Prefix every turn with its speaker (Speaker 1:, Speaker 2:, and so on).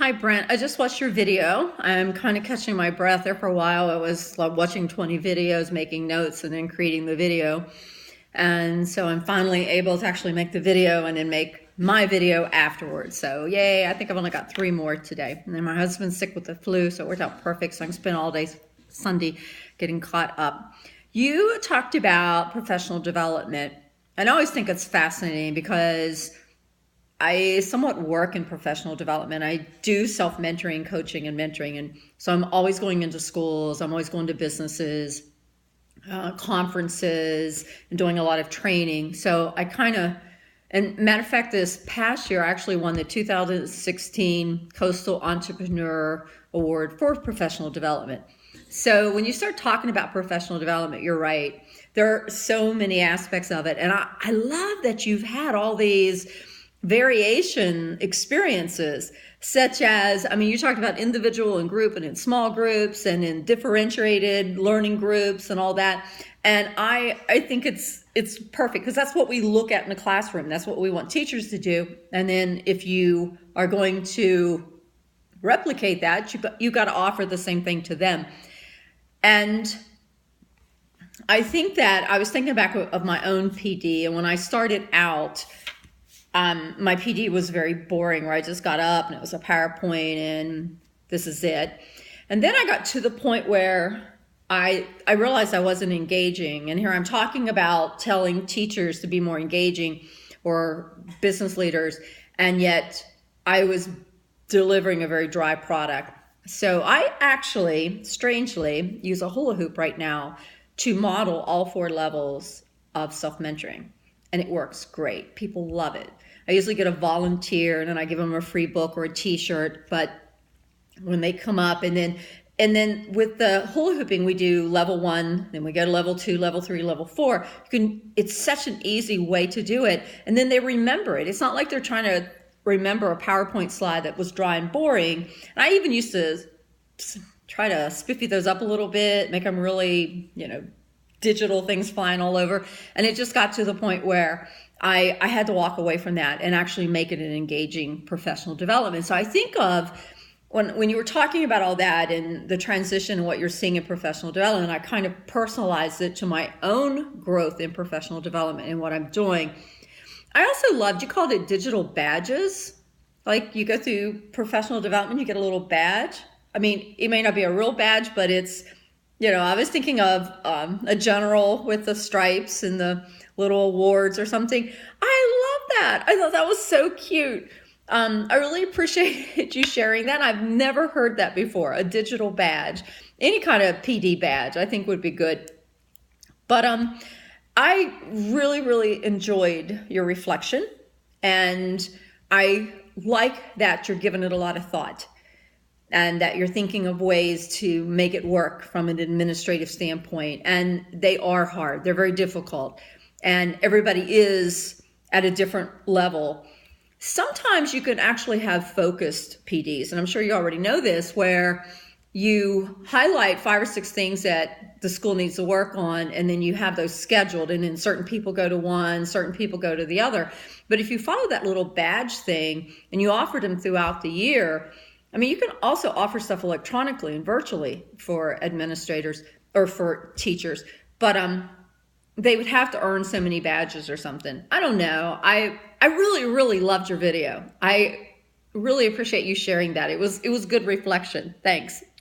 Speaker 1: Hi, Brent. I just watched your video. I'm kind of catching my breath there for a while. I was like watching 20 videos, making notes, and then creating the video. And so I'm finally able to actually make the video and then make my video afterwards. So yay, I think I've only got 3 more today. And then my husband's sick with the flu, so it worked out perfect. So I can spend all day Sunday getting caught up. You talked about professional development. And I always think it's fascinating because I somewhat work in professional development. I do self-mentoring, coaching, and mentoring. And so I'm always going into schools. I'm always going to businesses, conferences, and doing a lot of training. So I kind of, and matter of fact, this past year, I actually won the 2016 Coastal Entrepreneur Award for professional development. So when you start talking about professional development, you're right. There are so many aspects of it. And I love that you've had all these variation experiences, such as, I mean, you talked about individual and group and in small groups and in differentiated learning groups and all that. And I think it's perfect because that's what we look at in the classroom. That's what we want teachers to do. And then if you are going to replicate that, you got to offer the same thing to them. And I think that I was thinking back of my own PD, and when I started out, my PD was very boring, where I just got up and it was a PowerPoint and this is it. And then I got to the point where I realized I wasn't engaging. And here I'm talking about telling teachers to be more engaging or business leaders, and yet I was delivering a very dry product. So I actually, strangely, use a hula hoop right now to model all 4 levels of self-mentoring. And it works great. People love it. I usually get a volunteer and then I give them a free book or a t-shirt. But when they come up, and then with the hula hooping, we do level 1, then we go to level 2, level 3, level 4. It's such an easy way to do it. And then they remember it. It's not like they're trying to remember a PowerPoint slide that was dry and boring. And I even used to try to spiffy those up a little bit, make them really, digital things flying all over. And it just got to the point where I had to walk away from that and actually make it an engaging professional development. So I think of when you were talking about all that and the transition and what you're seeing in professional development, I kind of personalized it to my own growth in professional development and what I'm doing. I also loved, you called it digital badges. Like you go through professional development, you get a little badge. I mean, it may not be a real badge, but it's, I was thinking of a general with the stripes and the little awards or something. I love that. I thought that was so cute. I really appreciate you sharing that. I've never heard that before, a digital badge. Any kind of PD badge I think would be good. But I really, really enjoyed your reflection. And I like that you're giving it a lot of thought, and that you're thinking of ways to make it work from an administrative standpoint. And they are hard. They're very difficult. And everybody is at a different level. Sometimes you can actually have focused PDs, and I'm sure you already know this, where you highlight 5 or 6 things that the school needs to work on, and then you have those scheduled, and then certain people go to one, certain people go to the other. But if you follow that little badge thing and you offer them throughout the year, I mean, you can also offer stuff electronically and virtually for administrators or for teachers, but they would have to earn so many badges or something. I don't know. I really, really loved your video. I really appreciate you sharing that. It was good reflection. Thanks.